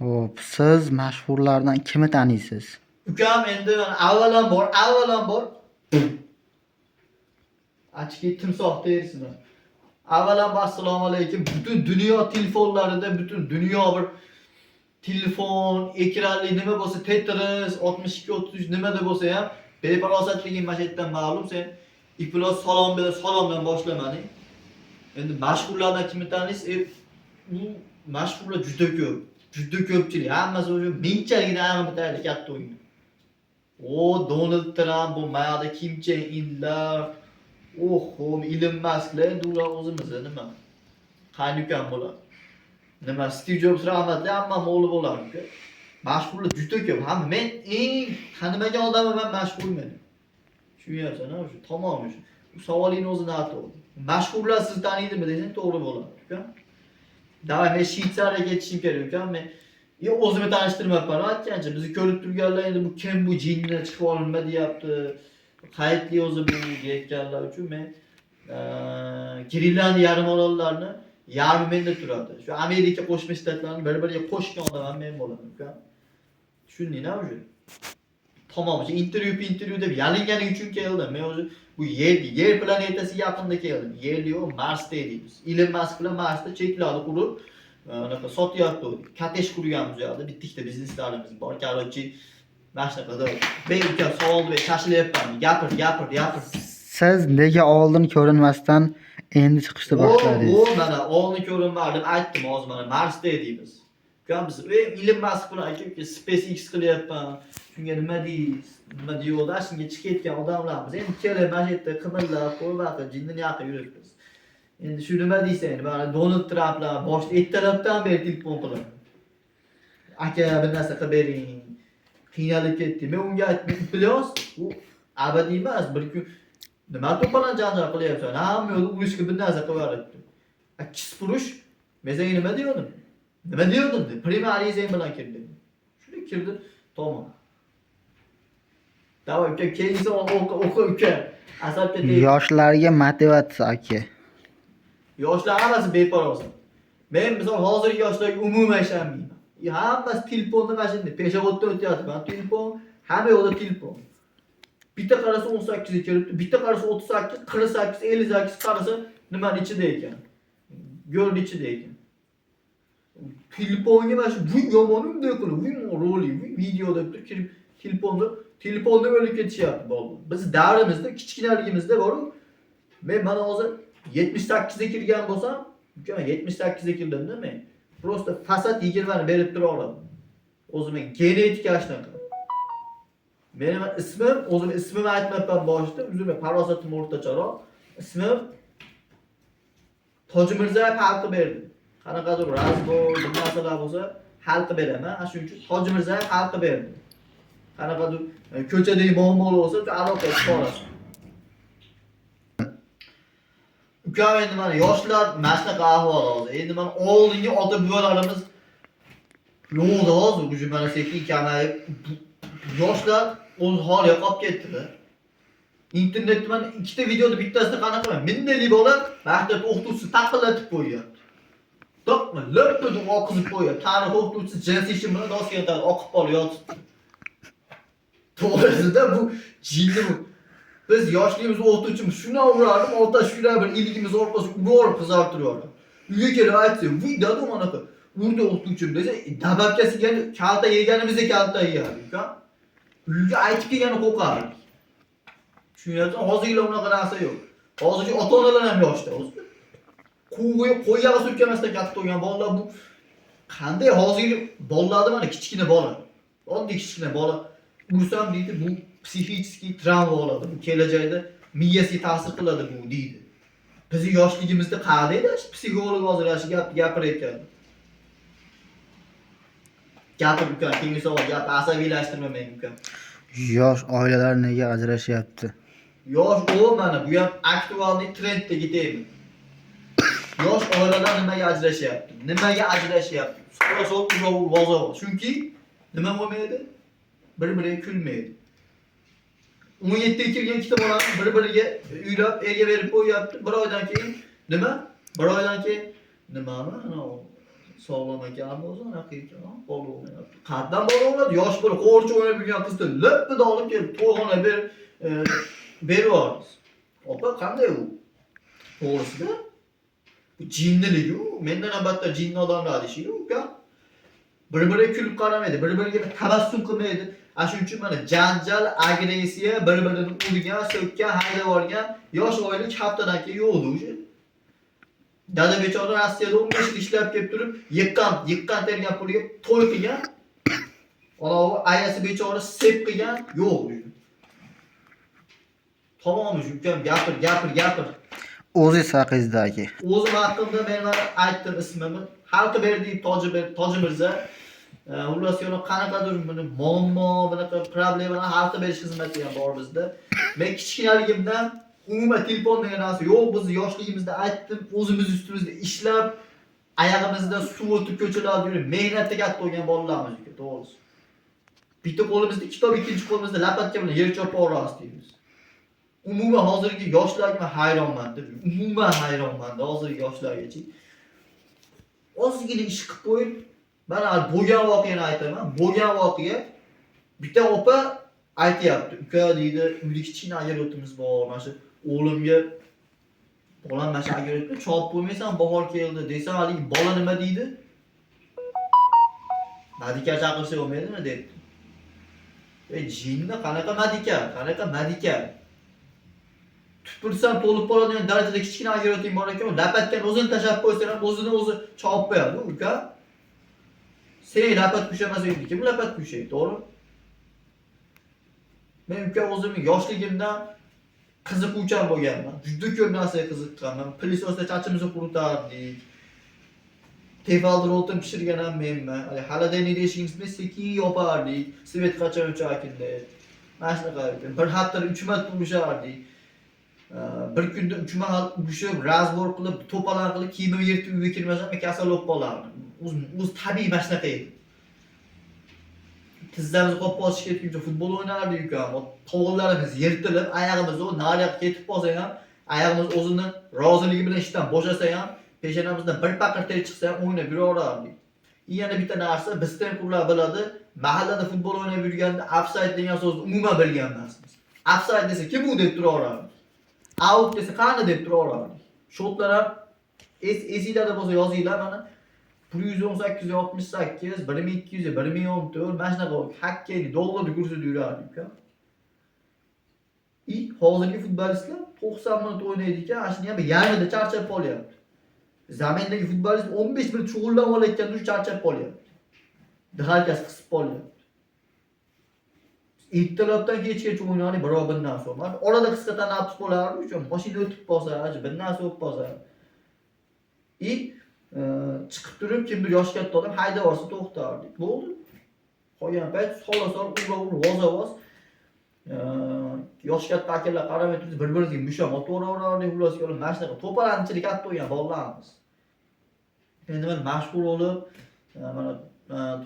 Hop, siz mashhurlardan kimni taniysiz? Ukam endi avvalambor achki timsoh terisi. Avvalambor assalomu alaykum. Butun dunyo telefonlarida, butun dunyo bir telefon, ekranli nima bo'lsa, Tetris 62 33 nimada bo'lsa ham befarosatliging mana shu yerdan ma'lum. Sen iflos salomdan boshlamading. Endi mashhurlardan kimni taniysiz? Bu mashhurlar juda ko'p. Juda ko'pchilik. Hammasi o'sha mingchagina bittalik katta o'yin. O Donald Trump, bu mayada Kim Chen Inlar, Elon Musklar, endi ular o'zimiz nima? Qanukam bo'ladi. Nima Steve Jobs rahmatli hammam o'g'li bo'lardi. Mashhurlar juda ko'p. Hamma men eng tanimagan odamman, men mashhurman. Tushunyapsan-a? O'sha tamom o'sha. Bu savolingni o'zini aytdi. Mashhurlar sizni taniydimi desang to'g'ri bo'ladi, uka. Davay men Shvetsariyaga ketishim kerak, uka. Men o'zimni tanishtirmayapman. Aytgancha bizni ko'rib turganlar endi bu kim bu jinnidan chiqib olinma deyapti. Qaytli o'zi bu deyotganlar uchun men Grenlandiya yarim orollarni yarmi menda turadi. Shu Amerika Qo'shma Shtatlarini bir-biriga qo'shgan odam men bo'laman, uka. Tushundingmi o'zi? Tamom, o'sha intervyu deb yalinganing uchun keldim. Men o'zi bu yer planetasi yaqinda keldim. Yer yo'q, Marsda edimiz. Elon Musk bilan Marsda cheklarni qurib, anaqa sotyapti. Kotej qurganmiz u yerda. Bitta ikkita bizneslarimiz bor. Короче, mana shunaqada. Men uka savolni tashlayapman. Gapir. Siz nega oldin ko'rinmasdan endi chiqishni boshladingiz? Mana oldin ko'rinmadim, aytdim hozir mana Marsda edimiz. Uka biz Elon Musk bilan aka SpaceX qilyapman. Shunga nima deysiz? Nima deyapti? Shunga chiqib ketgan odamlarmiz. Endi kelib mana shu yerda qimillab, qo'yib, jinnini yaqin yuribmiz. Endi shu nima deysan? Mana Donald Trumplar boshda ertalabdan beri telefon qiladi. Aka bir narsa qilib bering. Qiynalib ketdi. Men unga aytdim, "Plyos, u abadiy emas, bir kun nima to'palan janjal qilyapsan? Hamma yo'l urishga bir narsa qilib yuboribdi." Ikkis purush, men senga nima degandim? Nima degandim? Primarizm bilan kirdim. Shunday kirdim, tamom. Davay uka, keyingi o'qi uka. Asabga tegib. Yoshlarga motivatsiya aka. Yoshlar hammasi beparvoz. Men misol hozirgi yoshlarga umuman ishonmayman. Hammasi telefonda mana shunday peshovodda o'tyapti. Men telefon, hamma yo'lda telefon. Bitta qarasa 18 ga kelibdi, bitta qarasa 38, 48, 58 qarasa nimani ichida ekan. Yo'lning ichida ekan. Telefonga mana shu bu yomon unday qilib, bu rolik, bu video deb kirib telefonda o'lib ketishyapti bolalar. Biz davrimizda, kichkinaligimizda bor-ku. Men mana hozir 78 ga kirgan bo'lsam, uka 78 ga kirdimda men. Prosta fasad 20 ni berib tura oladim. O'zimning genetika shunaqa. Mening ismim, o'zim ismimni aytmayapman boshida, o'zimga farosatim o'rtacharoq. Ismim Tojimirzayev xalqi berdi. Qanaqadir razbor, bir narsalar bo'lsa, xalqi beraman. Shuning uchun Tojimirzayev xalqi berdi. Qanaqadir ko'chadagi muammolar bo'lsa, aloqa qilib Ukam endi mana yoshlar mana shunaqa ahvol hozir. Endi mana oldingi ota-buvalarimiz yo'qdi hozir, o'sha mana sekin kamayib yoshlar o'z holiga qolib ketdi-da. Internetda mana ikkita videoda bittasida qanaqa mindali bola maktab o'qituvchisi taqillatib qo'yyapti. Lop oqizib qo'yyapti. Tarix o'qituvchisi jinsi ishi bilan doskaga oqib qolib yotibdi. To'g'risida bu jinni bu. Biz yoshligimizda o'qituvchimiz shuna urardim, ota shuna bir iligimiz orqasiga urib qizartirardi. Uyga kelib aytsa, "Voy dadu mana bu urdi o'qituvchim" desa, dababkasiga kalta yeganimizda kalta yeyardik, uka. Uyga aytib kelgani qo'rqardik. Tushunyapsan? Hozirgilar unaqa narsa yo'q. Hozirgi ota-onalar ham yoshda o'zi. Qo'yga surkamasdan katta bo'lgan bolalar bu qanday hozirgi bolalarni mana kichkina bola. Oddiy kichkina bola ursam deydi, bu psixik travma oladi. Bu kelajakda miyasiga ta'sir qiladi bu deydi. Bizning yoshligimizda qayerda edi psixolog hozir shu gapni gapirayotgan. Gapir uka, keyingi savol, gapni asabiylashtirma men uka. Yosh oilalar nega ajrashyapti? Yosh mana bu ham aktualniy trendga ketaymi? Yosh oilalar nimaga ajrashyapti? So'rasol uzoq. Chunki nima bo'lmaydi? Bir-biriga kulmaydi. 17 ga kirgan ikkita bola bir-biriga uylab, erga berib qo'yapti. Bir oydan keyin nima? Nimani? Sog'lom ekanmi o'zi anaqa ekan, bola o'ynayapti. Qatdan bola o'ynadi, yosh bola qo'rchi o'ynab yurgan qizni lipida olib kelib to'g'ona berib yubordi. Opa qanday u? To'g'risida jinniligi u. Mendan ham battar jinni odamlar deyishdi uka. Bir-biriga kulib qaramaydi, bir-biriga tabassum qilmaydi. Shuning uchun mana janjal, agressiya, bir-birini urgan, so'kkan, haydab yuborgan yosh oilik haftadan keyin yo'qdi o'sha. Dada bechora Rossiyada 15 yil ishlab kelib turib, yiqqan tergan puliga to'y qilgan. Anavi ayasi bechora sep qilgan yo'q. Tamom ukam gapir. O'zi saqizdagi. O'zim haqimda men mana aytdim ismimni. Xalqi berdi Toji Mirza. Xullas yo'q qanaqadir buni muammo, bunaqa problemalar xalqi berish xizmati ham bor bizda. Men kichkinaligimdan umuman telefon degan narsa yo'q, biz yoshligimizda aytdim, o'zimiz ustimizda ishlab, oyog'imizda suv o'tib ko'chalarda yurib, mehnatga katta bo'lgan bolalarmiz uka, to'g'risi. Bitta qo'limizda kitob, ikkinchi qo'limizda lapatka bilan yer choparamiz deymiz. Umuman hozirgi yoshlarga men hayronman. Umuman hayronman hozirgi yoshlargacha. Ozgina ish qilib qo'yib, mana bo'lgan voqeani aytaman. Bo'lgan voqea bitta opa aytayapti. Uka deydi, uyda kichkina agarotimiz bor. Mana shu o'g'limga bolam mana shu agarotni chopib qo'ymaysan, bahor keldi desam, haligi bola nima deydi? Madika chaqirsa bo'lmaydimi debdi. Jinni qanaqa madika? Tupursam to'lib qoladigan darajada kichkina ageroting bor ekan, lapatkani o'zini tashab qo'ysa ham o'zini chopib qo'yadi, uka. Sen lapat kushamas edi, kim lapat kushaydi, to'g'ri? Men uka o'zimning yoshligimdan qiziquvchan bo'lganman. Juda ko'p narsaga qiziqqanman. Plisosda chachimizni quritardik. Tefaldir o'tin pishirgan ham menman. Xaladeniyni eshigimizni sekin yopardik. Svet qachon o'chakinde. Mana shunaqa bir haftada 3 marta urishardik. Bir kunda 3 mahal urishib, razbor qilib, to'palan qilib, kiyimim yirtib uyga kirmasam, men kasal bo'lib qolardim. O'z tabiiy mana shunaqa edi. Tizzamiz qop bosib ketguncha futbol o'ynardik uka. To'g'onlarimiz yirtilib, oyog'imiz o nariyoqqa ketib qolsa ham, oyog'imiz o'zini roziligi bilan ishdan bo'shasa ham, peshonamizdan bir paqir ter chiqsa ham o'ynab yuraverardik. Yana bitta narsa, bizdan qurlar biladi, mahallada futbol o'ynab yurganda offside degan so'zni umuman bilgan emasmiz. Offside desa kim u deb turaverardi. Out desa qani deb turaverardi. Shotlar ham esinglarda bo'lsa yozinglar mana 118, 68, 1200, 1014 mana shunaqa hakkayni dollarni kursida yurardi uka. Hozirgi futbolistlar 90 minut o'ynaydi ekan, shuni ham yarmida charchab qolyapti. Zamindagi futbolist 15 minut shug'ullanib olayotganda shu charchab qolyapti. Dhalkasi qisib qolyapti. Ertalabdan kechgacha o'ynaydi, birov bundan so'ng. Orada qisqa tanaffus bo'lardi uchun mashina o'tib qolsa, bundan so'ng qolsa. Chiqib turib kimdir yosh katta odam haydab olsa to'xtardik. Bo'ldi. Qolgan payt sola-sol voz yosh katta akalar qaramay turib bir-birimizga musham otaveraverardik, xullas yo'l mashinaga to'palanchilik katta bo'lgan bolalarimiz. Endi men mashhur bo'lib, mana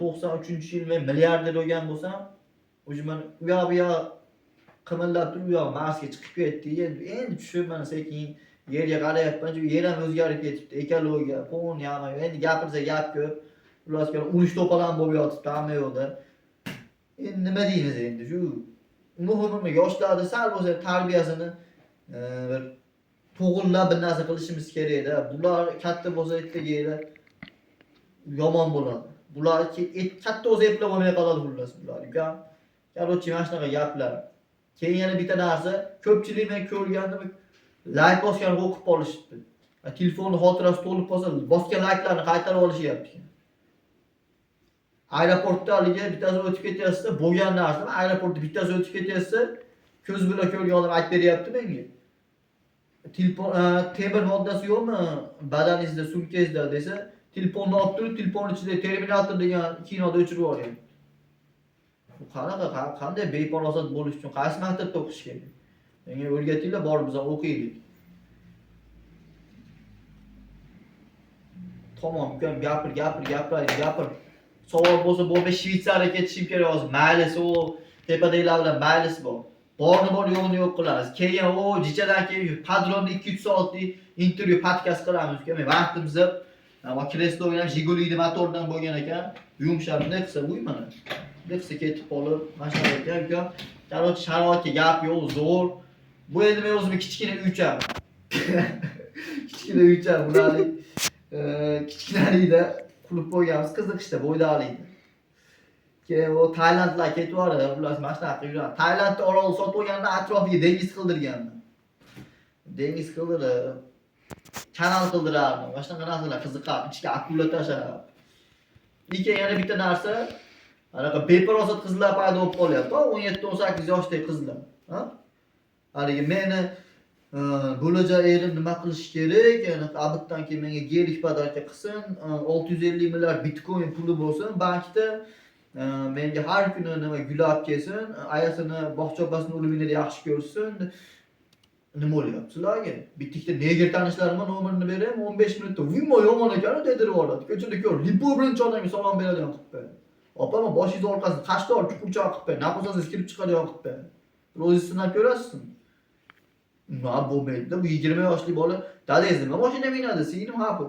93-yil men milliarder bo'lgan bo'lsam, o'sha men u yoq qimillab turib, u yoq Marsga chiqib ketdi. Endi tushib mana sekin yerga qarayapman, yer ham o'zgarib ketibdi. Ekologiya, fon yama, endi gapirsa gap ko'p. Xullas urush to'palan bo'lib yotibdi hamma yo'lda. Endi nima deymiz endi shu muhimi yoshlarni sal bo'lsa tarbiyasini bir to'g'rilab bir narsa qilishimiz kerak-da. Bular katta bo'lsa ertaga yomon bo'ladi. Bular katta bo'lsa eplab olmay qoladi xullas bular. Uka, qarorchi mana shunaqa gaplar. Keyin yana bitta narsa, ko'pchilik men ko'rgandim, like bosganni o'qib qolishibdi. Telefonni xotirasi to'lib qolsa, bosgan like'larni qaytarib olishyapti. Aeroportda haliga bittasi o'tib ketyapsa, bo'lgan narsa, aeroportda bittasi o'tib ketyapsa, ko'z bilan ko'rgan odam aytib beryapti menga. Telefon temir moddasi yo'qmi badaningizda, sumkangizda desa, telefonni olib turib, telefon ichida Terminator degan kinoda o'chirib yuboryapti. Bu qanday beparosat bo'lish uchun qaysi maktabda o'qish kerak? Menga o'rgatinglar, borib biz o'qiylik. Tamom, ukam gapir. Savol bo'lsa, bo'lma Shvetsariyaga ketishim kerak hozir. Maylisi o tepadagilar bilan maylisi bor. Borni bor, yo'qni yo'q qilamiz. Keyin jichadan keyin Padronni 2-3 soatlik intervyu podkast qilamiz. Men vaqtimizni Ama kreslo ham Jiguli motordan bo'lgan ekan. Yumshab bunday qilsa uymani. Bunday qilsa ketib qolib, mashina ekan. Короче, sharoitga gap yo'q, zo'r. Bu endi men o'zimni kichkina uycham. Kichkina uycham bularning kichkinalikda qurib qo'yganmiz, qiziqishda bo'ydoqlikda. Keyin u Tailandlar ketib yuboradi, ular mashina qilib yuradi. Tailandda orol sotib olganda atrofiga dengiz qildirganman. Dengiz qildirib, kanal qildirardim. Va shunaqa narsalar qiziqardi, ichiga akula tashlab. Lekin yana bitta narsa, anaqa beparosat qizlar paydo bo'lib qolyapti. 17-18 yoshdagi qizlar. Ha? Haligi meni bo'lajak erim nima qilish kerak? Ya'ni abitdan keyin menga gelik podarka qilsin, 650 milliard bitcoin puli bo'lsin, bankda menga har kuni nima gulab kelsin, ayasini bog'cha opasini o'limini yaxshi ko'rsin. Nima bo'lyapti sizlarga? Bitta neger tanishlarimga nomerini beraman, 15 minutda "Vimo yomon ekan" deb yuboradi. Ko'chada ko'r, lipo birinchi odamga salom beradigan qilib. Opam boshingiz orqasini qashtor chuqurchoq qilib, nafasangiz kirib chiqadigan qilib. O'zingiz sinab ko'rasizmi? Nima bo'lmaydi. Bu 20 yoshli bola, "Dadangiz nima mashina minadi? Singlim ha bu.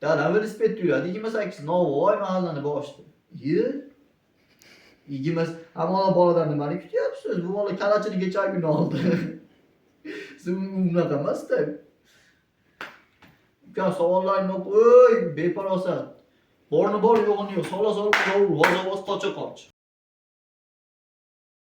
Dadam velosiped yuradi, 28 Navoiy mahallani boshida." Ye? 20 ammo boladan nimani kutyapsiz? Bu bola kalachini kecha kun oldi. Siz unaqa emas-da. Uka savollarni qo'y, beparosat. Borni bor, yo'g'ini yo'q. Sola sola, voz qocha qoch.